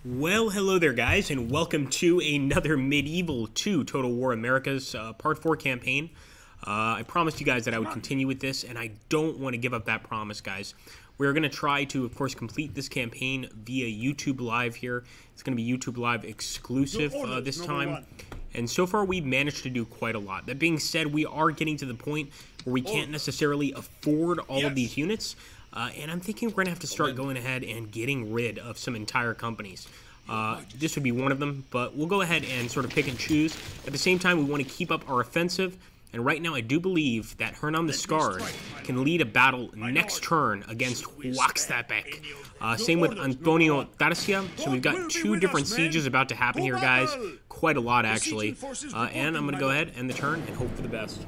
Well, hello there, guys, and welcome to another Medieval 2 Total War Americas Part 4 campaign. I promised you guys that I would continue with this, and I don't want to give up that promise, guys. We're going to try to, of course, complete this campaign via YouTube Live here. It's going to be YouTube Live exclusive this time. And so far, we've managed to do quite a lot. That being said, we are getting to the point where we can't necessarily afford all of these units. And I'm thinking we're going to have to start going ahead and getting rid of some entire companies. This would be one of them, but we'll go ahead and sort of pick and choose. At the same time, we want to keep up our offensive. And right now, I do believe that Hernan the Scarred can lead a battle next turn against Huaxtepec. Same with Antonio Tarsia. So we've got two different sieges about to happen here, guys. Quite a lot, actually. And I'm going to go ahead and end the turn and hope for the best.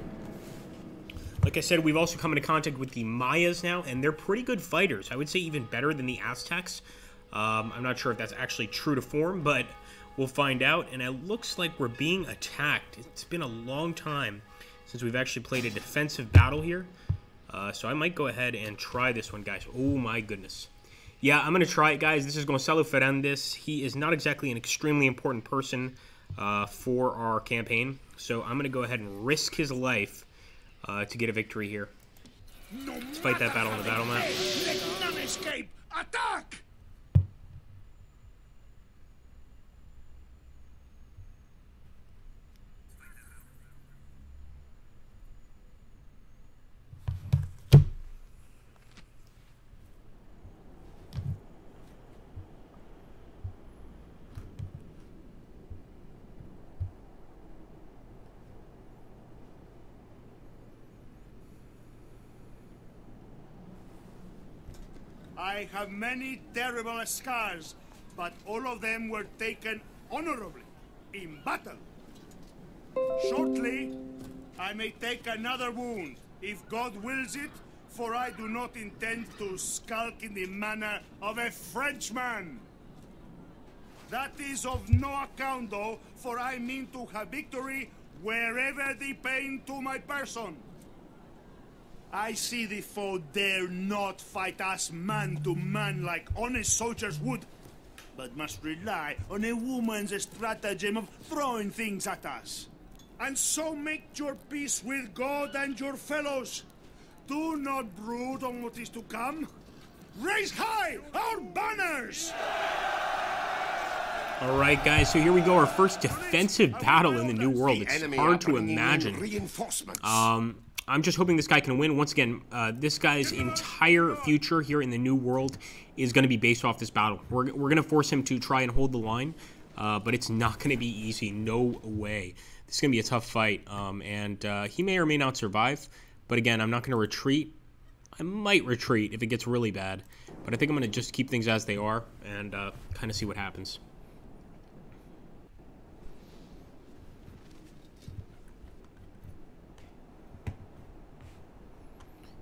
Like I said, we've also come into contact with the Mayas now, and they're pretty good fighters. I would say even better than the Aztecs. I'm not sure if that's actually true to form, but we'll find out. And it looks like we're being attacked. It's been a long time since we've actually played a defensive battle here. So I might go ahead and try this one, guys. Oh, my goodness. Yeah, I'm going to try it, guys. This is Gonzalo Fernández. He is not exactly an extremely important person for our campaign. So I'm going to go ahead and risk his life to get a victory here. Let's fight that battle on the battle map. Let none escape! Attack! I have many terrible scars, but all of them were taken honorably, in battle. Shortly, I may take another wound, if God wills it, for I do not intend to skulk in the manner of a Frenchman. That is of no account, though, for I mean to have victory wherever the pain to my person. I see the foe dare not fight us man to man like honest soldiers would, but must rely on a woman's stratagem of throwing things at us. And so make your peace with God and your fellows. Do not brood on what is to come. Raise high our banners! Alright, guys, so here we go. Our first defensive battle in the New World. It's hard to imagine. I'm just hoping this guy can win. Once again, this guy's entire future here in the New World is going to be based off this battle. We're going to force him to try and hold the line, but it's not going to be easy. No way. This is going to be a tough fight, and he may or may not survive. But again, I'm not going to retreat. I might retreat if it gets really bad, but I think I'm going to just keep things as they are and kind of see what happens.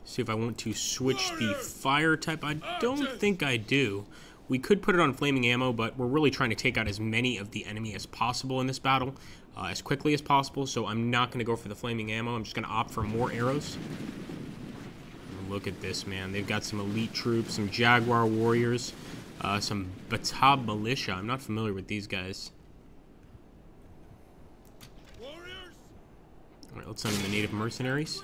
See if I want to switch the fire type. I don't think I do. We could put it on flaming ammo, but we're really trying to take out as many of the enemy as possible in this battle, as quickly as possible, so I'm not going to go for the flaming ammo. I'm just going to opt for more arrows. Look at this, man. They've got some elite troops, some Jaguar warriors, some Batab militia. I'm not familiar with these guys. All right, let's send in the native mercenaries.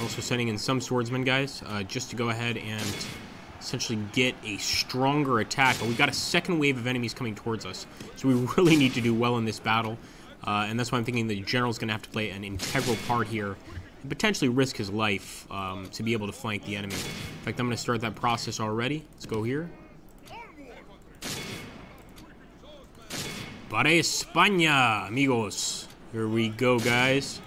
Also sending in some swordsmen, guys, just to go ahead and essentially get a stronger attack. But we've got a second wave of enemies coming towards us, so we really need to do well in this battle. And that's why I'm thinking the general's going to have to play an integral part here and potentially risk his life to be able to flank the enemy. In fact, I'm going to start that process already. Let's go here. Para España, amigos. Here we go, guys.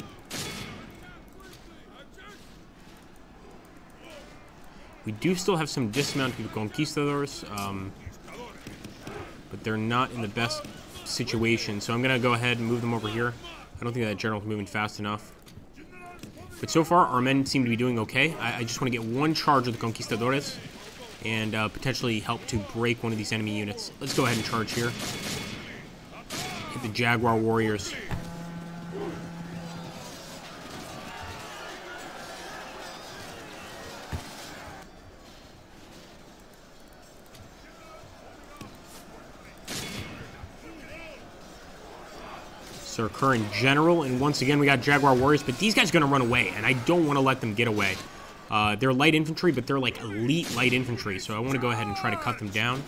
We do still have some dismounted conquistadors, but they're not in the best situation. So I'm going to go ahead and move them over here. I don't think that general's moving fast enough. But so far, our men seem to be doing okay. I just want to get one charge of the conquistadores and potentially help to break one of these enemy units. Let's go ahead and charge here. Hit the Jaguar warriors. It's our current general, and once again, we got Jaguar Warriors, but these guys are going to run away, and I don't want to let them get away. They're light infantry, but they're like elite light infantry, so I want to go ahead and try to cut them down.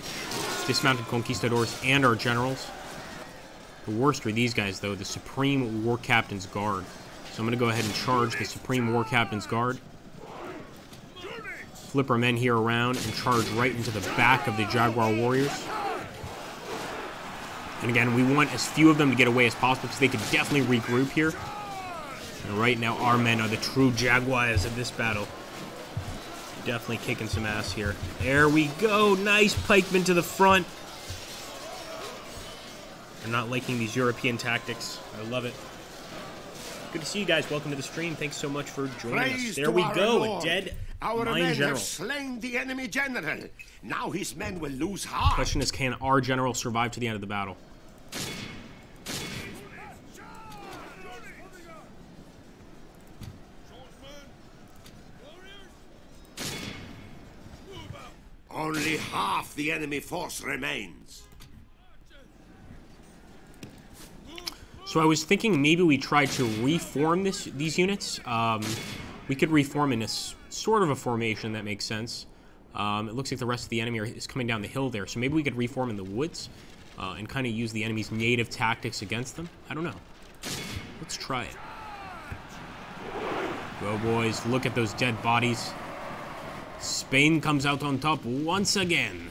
Dismounted Conquistadors and our generals. The worst are these guys, though, the Supreme War Captain's Guard. So I'm going to go ahead and charge the Supreme War Captain's Guard. Flip our men here around and charge right into the back of the Jaguar Warriors. And again, we want as few of them to get away as possible because they could definitely regroup here. And right now, our men are the true Jaguars of this battle. Definitely kicking some ass here. There we go. Nice pikemen to the front. I'm not liking these European tactics. I love it. Good to see you guys. Welcome to the stream. Thanks so much for joining us. There we go. A dead Our mine men general. have slain the enemy general. Now his men will lose heart. Question is, can our general survive to the end of the battle? Only half the enemy force remains. So I was thinking maybe we try to reform these units. We could reform in a sort of a formation that makes sense. It looks like the rest of the enemy is coming down the hill there, so maybe we could reform in the woods and kind of use the enemy's native tactics against them. I don't know. Let's try it. Go, boys. Look at those dead bodies. Spain comes out on top once again.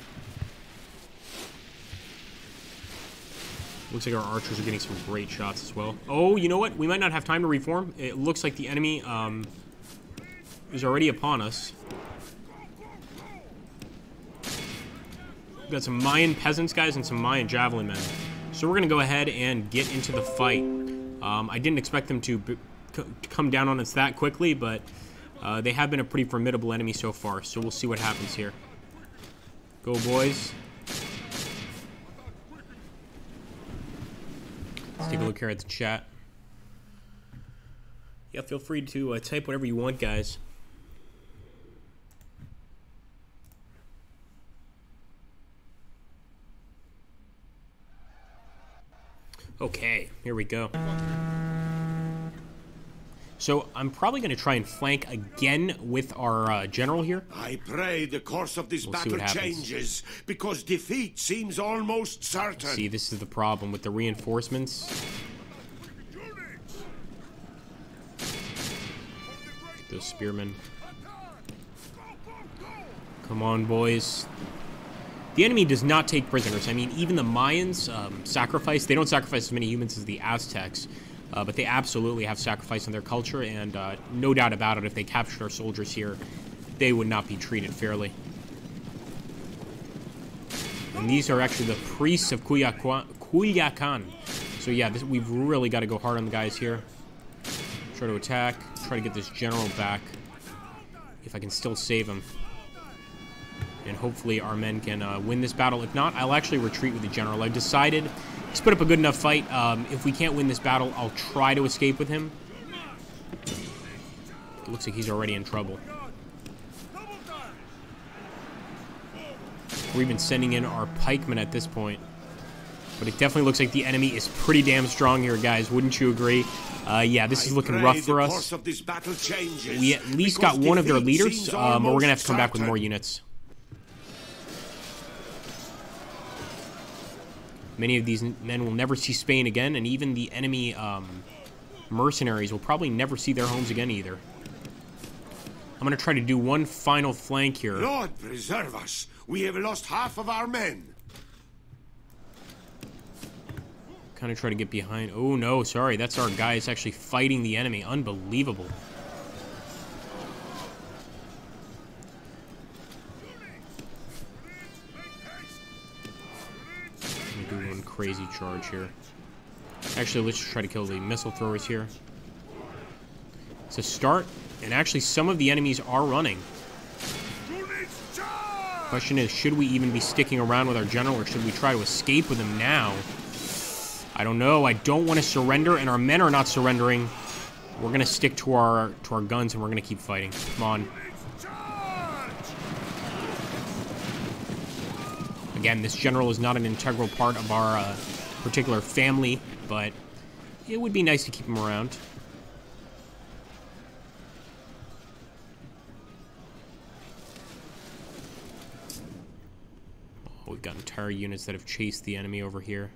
Looks like our archers are getting some great shots as well. Oh, you know what? We might not have time to reform. It looks like the enemy is already upon us. We've got some Mayan peasants, guys, and some Mayan javelin men. So we're going to go ahead and get into the fight. I didn't expect them to come down on us that quickly, but they have been a pretty formidable enemy so far. So we'll see what happens here. Go, boys. Let's take a look here at the chat. Yeah, feel free to type whatever you want, guys. Okay, here we go. So I'm probably going to try and flank again with our general here. I pray the course of this battle changes, because defeat seems almost certain. See, this is the problem with the reinforcements. Get those spearmen. Come on, boys. The enemy does not take prisoners. I mean, even the Mayans sacrifice. They don't sacrifice as many humans as the Aztecs. But they absolutely have sacrifice in their culture, and no doubt about it, if they captured our soldiers here, they would not be treated fairly. And these are actually the priests of Culiacan. So yeah, we've really got to go hard on the guys here. Try to attack, try to get this general back, if I can still save him. And hopefully our men can win this battle. If not, I'll actually retreat with the general. I've decided he's put up a good enough fight. If we can't win this battle, I'll try to escape with him. It looks like he's already in trouble. We're even sending in our pikemen at this point. But it definitely looks like the enemy is pretty damn strong here, guys. Wouldn't you agree? Yeah, this is looking rough for us. We at least got one of their leaders, but we're going to have to come back with more units. Many of these men will never see Spain again, and even the enemy mercenaries will probably never see their homes again either. I'm going to try to do one final flank here. Lord preserve us. We have lost half of our men. Kind of try to get behind. Oh, no, sorry. That's our guys actually fighting the enemy. Unbelievable. Crazy charge here. Actually, let's try to kill the missile throwers here. It's a start, and actually some of the enemies are running. Question is, should we even be sticking around with our general, or should we try to escape with him now? I don't know. I don't want to surrender, and our men are not surrendering. We're going to stick to our guns, and we're going to keep fighting. Come on. Again, this general is not an integral part of our particular family, but it would be nice to keep him around. Oh, we've got entire units that have chased the enemy over here.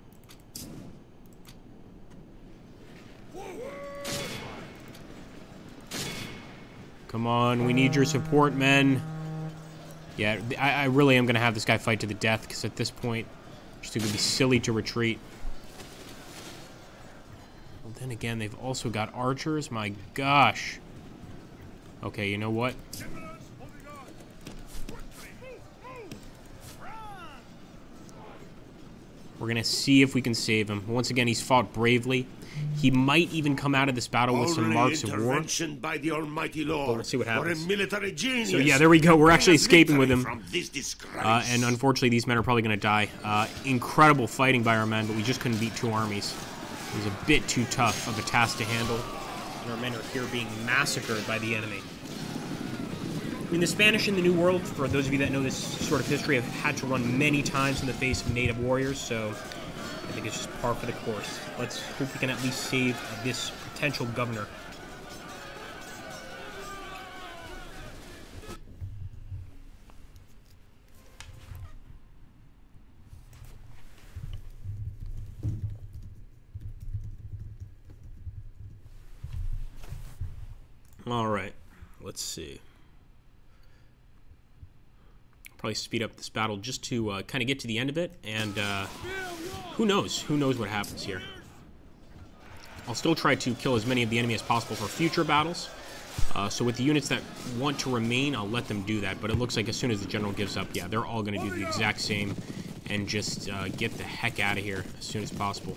Come on, we need your support, men. Yeah, I really am going to have this guy fight to the death, because at this point, just it would be silly to retreat. Well, then again, they've also got archers. My gosh. Okay, you know what? We're going to see if we can save him. Once again, he's fought bravely. He might even come out of this battle with some marks of war. By the Almighty Lord, but we'll see what happens. A military genius. So yeah, there we go. We're actually escaping with him. From this disgrace. And unfortunately, these men are probably going to die. Incredible fighting by our men, but we just couldn't beat 2 armies. It was a bit too tough of a task to handle. And our men are here being massacred by the enemy. I mean, the Spanish in the New World, for those of you that know this sort of history, have had to run many times in the face of native warriors, so I think it's just par for the course. Let's hope we can at least save this potential governor. All right, let's see. Probably speed up this battle just to kind of get to the end of it, and who knows? Who knows what happens here? I'll still try to kill as many of the enemy as possible for future battles. So with the units that want to remain, I'll let them do that. But it looks like as soon as the general gives up, yeah, they're all going to do the exact same and just get the heck out of here as soon as possible.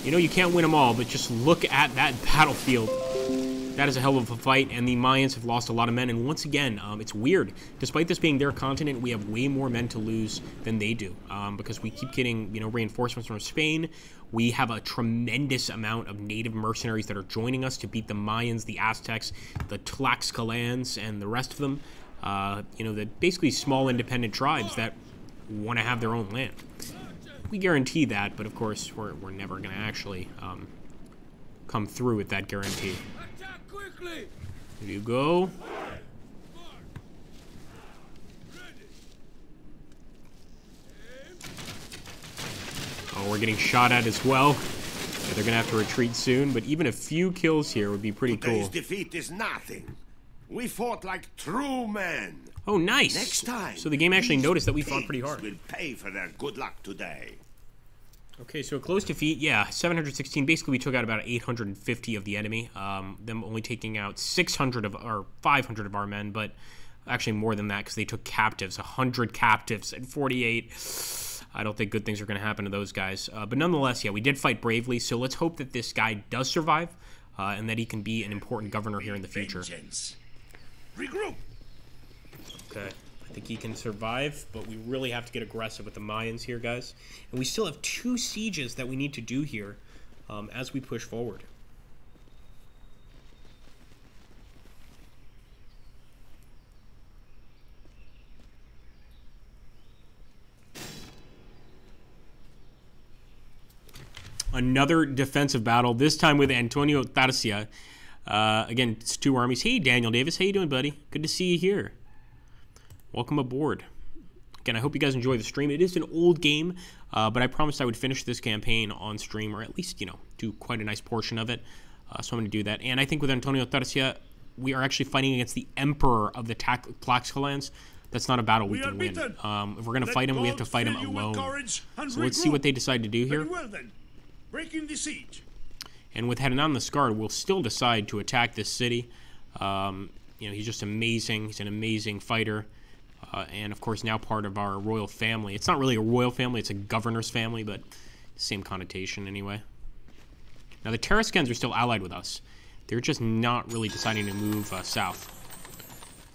You know, you can't win them all, but just look at that battlefield. That is a hell of a fight, and the Mayans have lost a lot of men. And once again, it's weird. Despite this being their continent, we have way more men to lose than they do, because we keep getting, you know, reinforcements from Spain. We have a tremendous amount of native mercenaries that are joining us to beat the Mayans, the Aztecs, the Tlaxcalans, and the rest of them. You know, the basically small independent tribes that want to have their own land. We guarantee that, but of course, we're never going to actually come through with that guarantee. Here you go. Oh, we're getting shot at as well. Yeah, they're gonna have to retreat soon, but even a few kills here would be pretty cool. Today's defeat is nothing. We fought like true men. Oh, nice. Next time, so the game actually noticed that we fought pretty hard. Will pay for their good luck today. Okay, so a close defeat, yeah, 716. Basically, we took out about 850 of the enemy. Them only taking out 600 of, or 500 of our men, but actually more than that because they took captives, 100 captives and 48. I don't think good things are going to happen to those guys. But nonetheless, yeah, we did fight bravely, so let's hope that this guy does survive and that he can be an important governor here in the future. Regroup. Okay. I think he can survive, but we really have to get aggressive with the Mayans here, guys. And we still have 2 sieges that we need to do here as we push forward. Another defensive battle, this time with Antonio Tarsia. Again, it's 2 armies. Hey, Daniel Davis. How you doing, buddy? Good to see you here. Welcome aboard. Again, I hope you guys enjoy the stream. It is an old game, but I promised I would finish this campaign on stream, or at least, you know, do quite a nice portion of it. So I'm going to do that. And I think with Antonio Tarsia, we are actually fighting against the Emperor of the Tlaxcalans. That's not a battle we can win. If we're going to fight him, we have to fight him alone. So let's see what they decide to do here. Very well, then. Breaking the siege. And with Hernan the Scarred, we'll still decide to attack this city. You know, he's just amazing. He's an amazing fighter. And, of course, now part of our royal family. It's not really a royal family. It's a governor's family, but same connotation anyway. Now, the Tarascans are still allied with us. They're just not really deciding to move south.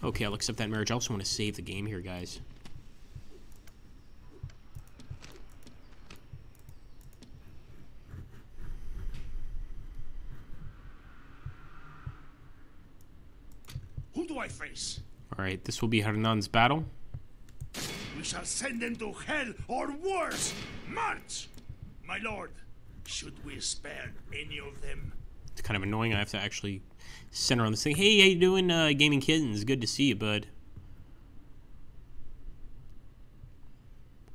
Okay, I'll accept that marriage. I also want to save the game here, guys. Who do I face? All right, this will be Hernan's battle. We shall send them to hell or worse. March! My lord, should we spare any of them? It's kind of annoying. I have to actually center on this thing. Hey, how you doing, Gaming Kittens? Good to see you, bud.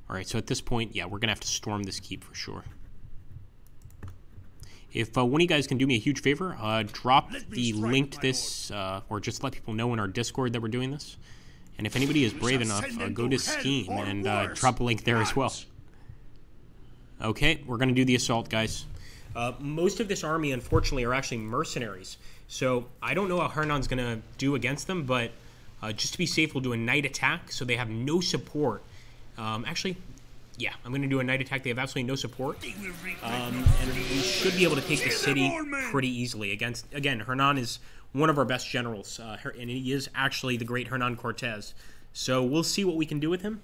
Alright, so at this point, yeah, we're going to have to storm this keep for sure. If one of you guys can do me a huge favor, drop the link to this, or just let people know in our Discord that we're doing this. And if anybody is brave enough, go to Steam and drop a link there as well. Okay, we're going to do the assault, guys. Most of this army, unfortunately, are actually mercenaries. So I don't know how Hernan's going to do against them, but just to be safe, we'll do a night attack so they have no support. Actually, yeah, I'm going to do a night attack. They have absolutely no support. And we should be able to take the city pretty easily. Again, Hernan is one of our best generals, and he is actually the great Hernan Cortez. So we'll see what we can do with him.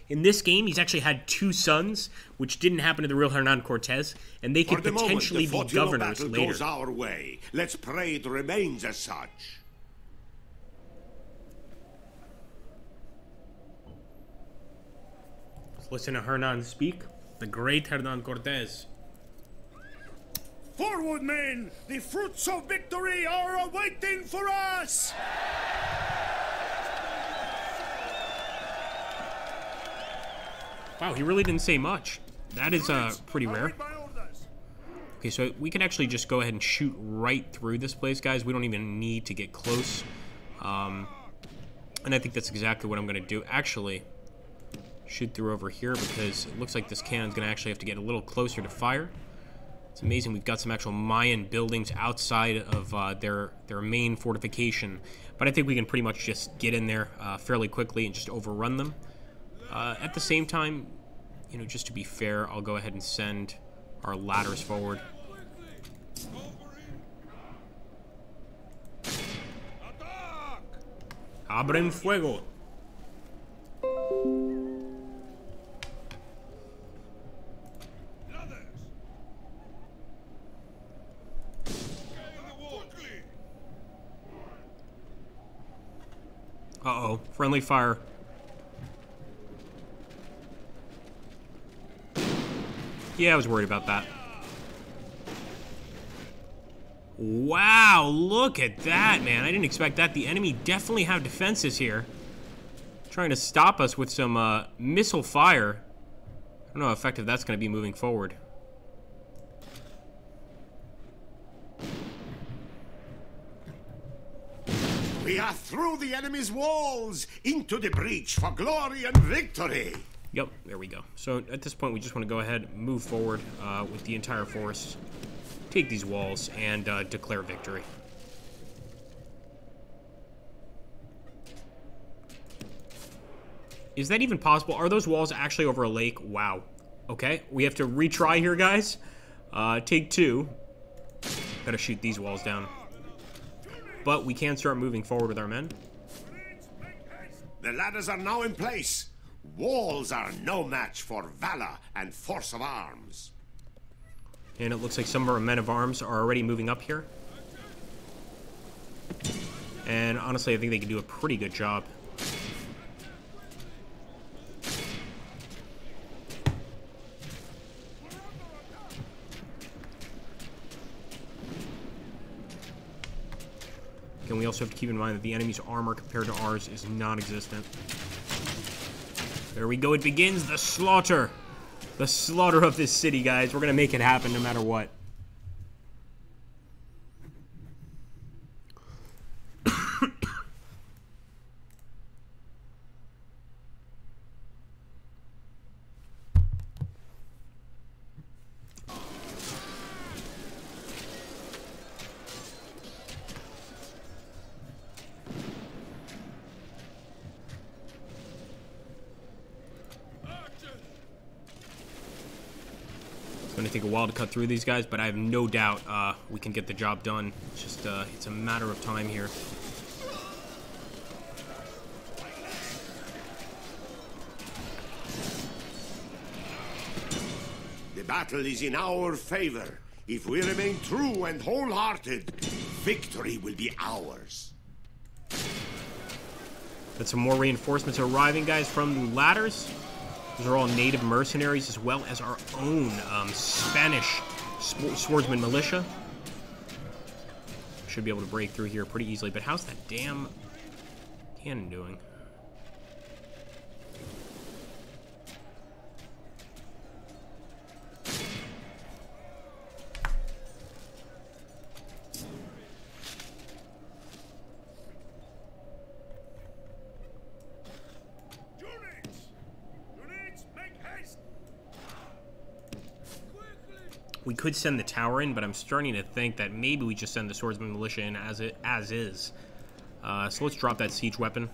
In this game, he's actually had 2 sons, which didn't happen to the real Hernan Cortez, and they could potentially be governors later. Goes our way. Let's pray it remains as such. Listen to Hernan speak. The great Hernan Cortez. Forward, men! The fruits of victory are awaiting for us! Wow, he really didn't say much. That is pretty rare. Okay, so we can actually just go ahead and shoot right through this place, guys. We don't even need to get close. And I think that's exactly what I'm going to do. Actually, shoot through over here because it looks like this cannon's going to actually have to get a little closer to fire. It's amazing. We've got some actual Mayan buildings outside of their main fortification. But I think we can pretty much just get in there fairly quickly and just overrun them. At the same time, you know, just to be fair, I'll go ahead and send our ladders forward. Abren fuego. Uh-oh, friendly fire. Yeah, I was worried about that. Wow, look at that, man. I didn't expect that. The enemy definitely have defenses here. Trying to stop us with some missile fire. I don't know how effective that's going to be moving forward. We are through the enemy's walls, into the breach for glory and victory. Yep, there we go. So at this point, we just want to go ahead and move forward with the entire force, take these walls, and declare victory. Is that even possible? Are those walls actually over a lake? Wow. Okay, we have to retry here, guys. Take 2. Gotta shoot these walls down. But we can start moving forward with our men. The ladders are now in place. Walls are no match for valor and force of arms. And it looks like some of our men of arms are already moving up here. And honestly, I think they can do a pretty good job. And we also have to keep in mind that the enemy's armor compared to ours is non-existent. There we go, it begins the slaughter. The slaughter of this city, guys. We're gonna make it happen no matter what. It's going to take a while to cut through these guys, but I have no doubt we can get the job done. It's just it's a matter of time here. The battle is in our favor. If we remain true and wholehearted, victory will be ours. Got some more reinforcements arriving, guys, from the ladders. Those are all native mercenaries, as well as our own Spanish swordsman militia. Should be able to break through here pretty easily, but how's that damn cannon doing? We could send the tower in, but I'm starting to think that maybe we just send the swordsman militia in as is. So let's drop that siege weapon.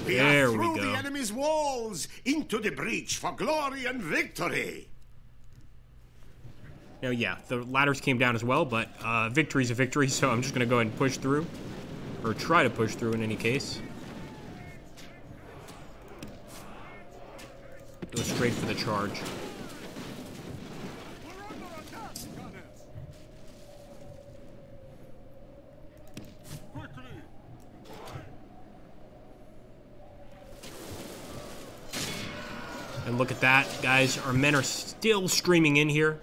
There we go. Through the enemy's walls, into the breach for glory and victory. Now, yeah, the ladders came down as well, but victory's a victory, so I'm just going to go ahead and push through. Or try to push through in any case. Go straight for the charge. And look at that, guys. Our men are still streaming in here.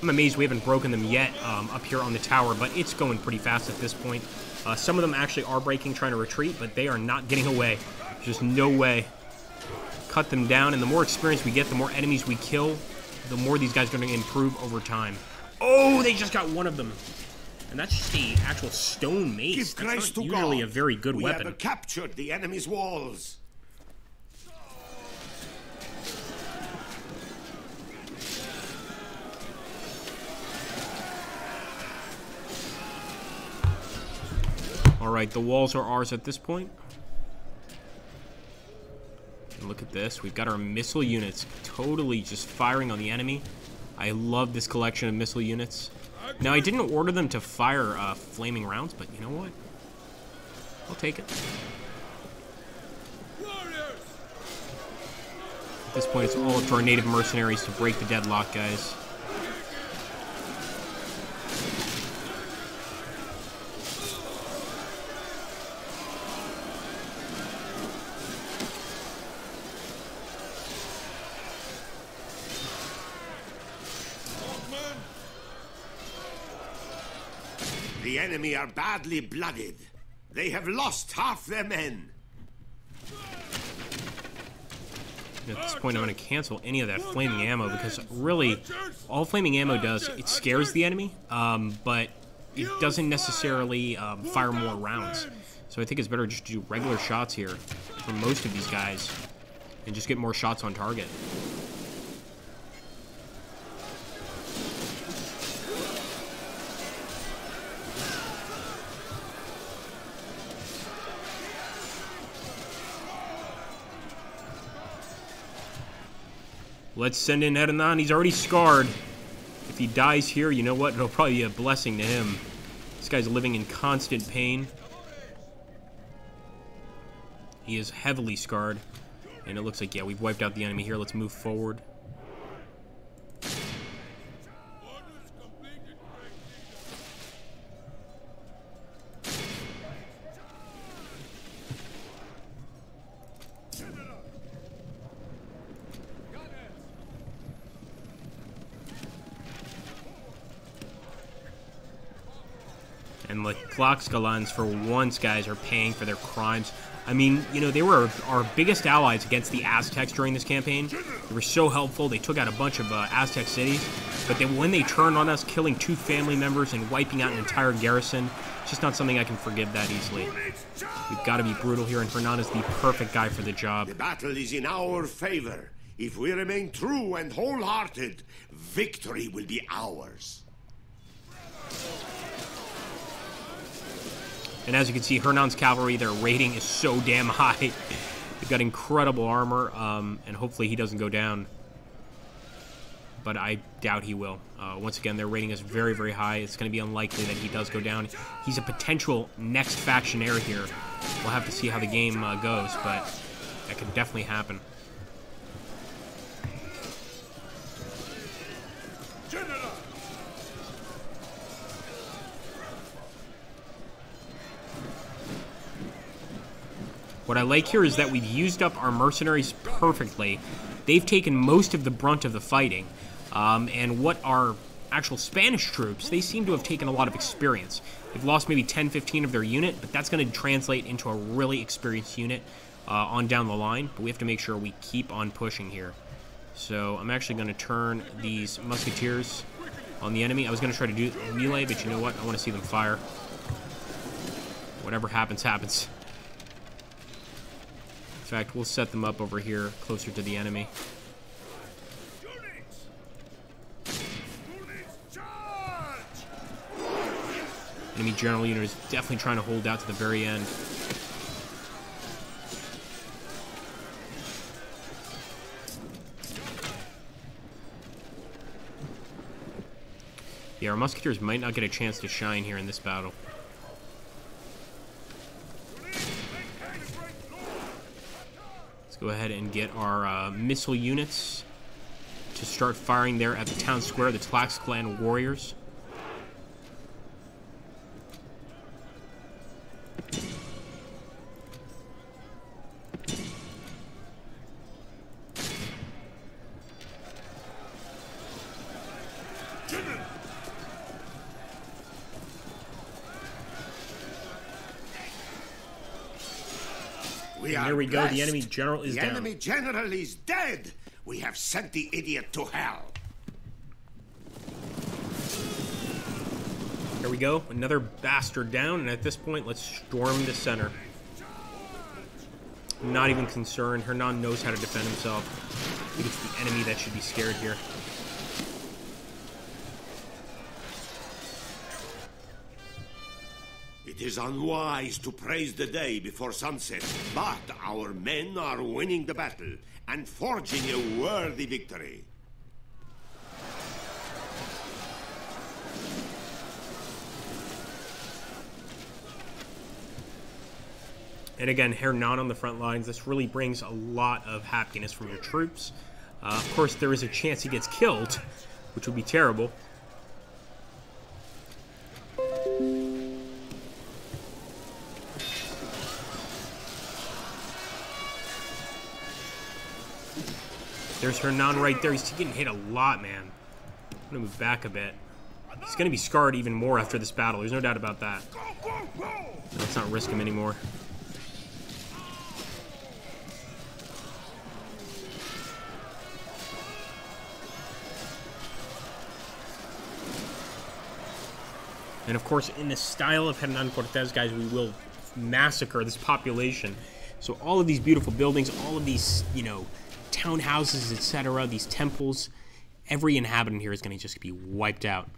I'm amazed we haven't broken them yet up here on the tower, but it's going pretty fast at this point. Some of them actually are breaking, trying to retreat, but they are not getting away. There's just no way. Cut them down, and the more experience we get, the more enemies we kill, the more these guys are going to improve over time. Oh, they just got one of them. And that's just the actual stone mace. Give grace that's not to usually God. a very good We weapon. have captured the enemy's walls. Alright, the walls are ours at this point. And look at this. We've got our missile units totally just firing on the enemy. I love this collection of missile units. Now, I didn't order them to fire flaming rounds, but you know what? I'll take it. At this point, it's all up to our native mercenaries to break the deadlock, guys. The enemy are badly blooded. They have lost half their men. At this point, I'm going to cancel any of that flaming ammo because really, all flaming ammo does, it scares the enemy, but it doesn't necessarily fire more rounds. So I think it's better just to do regular shots here for most of these guys and just get more shots on target. Let's send in Hernan. He's already scarred. If he dies here, you know what? It'll probably be a blessing to him. This guy's living in constant pain. He is heavily scarred. And it looks like, yeah, we've wiped out the enemy here. Let's move forward. And the Tlaxcalans, for once, guys, are paying for their crimes. I mean, you know, they were our biggest allies against the Aztecs during this campaign. They were so helpful. They took out a bunch of Aztec cities. But when they turned on us, killing 2 family members and wiping out an entire garrison, it's just not something I can forgive that easily. We've got to be brutal here, and Hernan is the perfect guy for the job. The battle is in our favor. If we remain true and wholehearted, victory will be ours. And as you can see, Hernan's cavalry, their rating is so damn high. They've got incredible armor, and hopefully he doesn't go down. But I doubt he will. Once again, their rating is very, very high. It's going to be unlikely that he does go down. He's a potential next factionaire here. We'll have to see how the game goes, but that could definitely happen. What I like here is that we've used up our mercenaries perfectly. They've taken most of the brunt of the fighting. And what our actual Spanish troops, they seem to have taken a lot of experience. They've lost maybe 10, 15 of their unit, but that's going to translate into a really experienced unit on down the line. But we have to make sure we keep on pushing here. So I'm actually going to turn these musketeers on the enemy. I was going to try to do melee, but you know what? I want to see them fire. Whatever happens, happens. In fact, we'll set them up over here, closer to the enemy. Enemy general unit is definitely trying to hold out to the very end. Yeah, our musketeers might not get a chance to shine here in this battle. Let's go ahead and get our missile units to start firing there at the town square, the Tlax Clan warriors. And there we go. The enemy general is down. The enemy general is dead. We have sent the idiot to hell. There we go. Another bastard down. And at this point, let's storm the center. I'm not even concerned. Hernan knows how to defend himself. I think it's the enemy that should be scared here. It is unwise to praise the day before sunset, but our men are winning the battle and forging a worthy victory. And again, Hernan on the front lines. This really brings a lot of happiness from your troops. Of course, there is a chance he gets killed, which would be terrible. There's Hernan right there. He's getting hit a lot, man. I'm going to move back a bit. He's going to be scarred even more after this battle. There's no doubt about that. Let's not risk him anymore. And of course, in the style of Hernan Cortez, guys, we will massacre this population. So all of these beautiful buildings, all of these, you know, townhouses, etc., these temples, every inhabitant here is going to just be wiped out.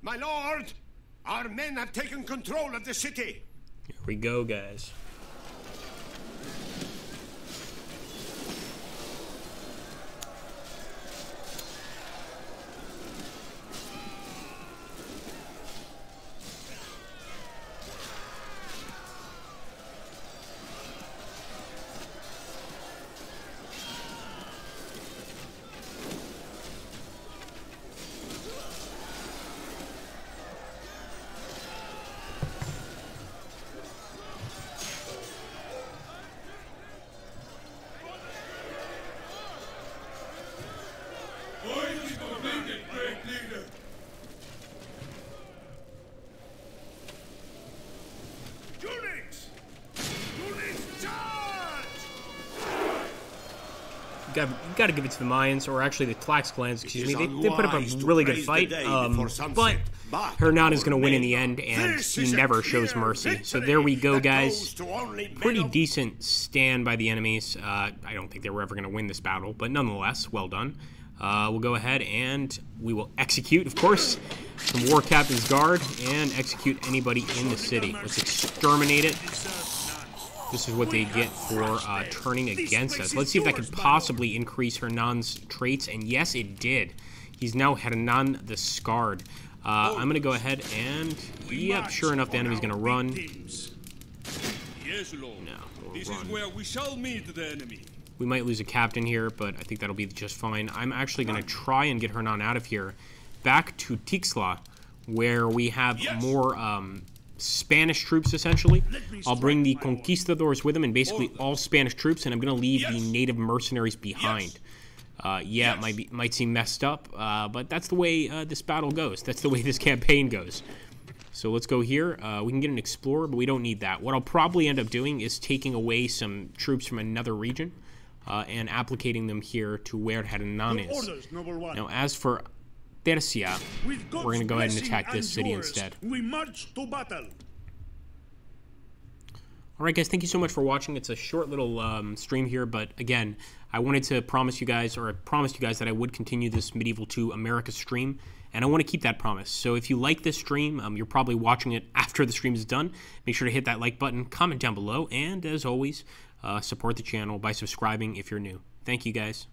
My lord, our men have taken control of the city. Here we go, guys. You gotta give it to the Mayans, or actually the Tlax clans, excuse me. They put up a really good fight, but Hernan is going to win in the end, and he never shows mercy. So there we go, guys. Pretty decent stand by the enemies. I don't think they were ever going to win this battle, but nonetheless, well done. We'll go ahead and we will execute, of course, some War Captain's Guard and execute anybody in the city. Let's exterminate it. This is what they get for turning against us. Let's see if that could possibly increase Hernan's traits, and yes, it did. He's now Hernan the Scarred. I'm going to go ahead and, yep, sure enough, the enemy's going to run. Yes, Lord. No, we'll This run. is where we shall meet the enemy. We might lose a captain here, but I think that'll be just fine. I'm actually going to try and get Hernan out of here, back to Tixla, where we have more Spanish troops, essentially. I'll bring the conquistadors with them, and basically all Spanish troops, and I'm going to leave the native mercenaries behind. Yeah, it might seem messed up, but that's the way this battle goes. That's the way this campaign goes. So let's go here. We can get an explorer, but we don't need that. What I'll probably end up doing is taking away some troops from another region and applicating them here to where Hernan is. Now, as for Tercia, we're going to go ahead and attack this city instead. We march to battle. Alright guys, thank you so much for watching. It's a short little stream here, but again, I wanted to promise you guys, or I promised you guys that I would continue this Medieval 2 America stream, and I want to keep that promise. So if you like this stream, you're probably watching it after the stream is done. Make sure to hit that like button, comment down below, and as always, support the channel by subscribing if you're new. Thank you guys.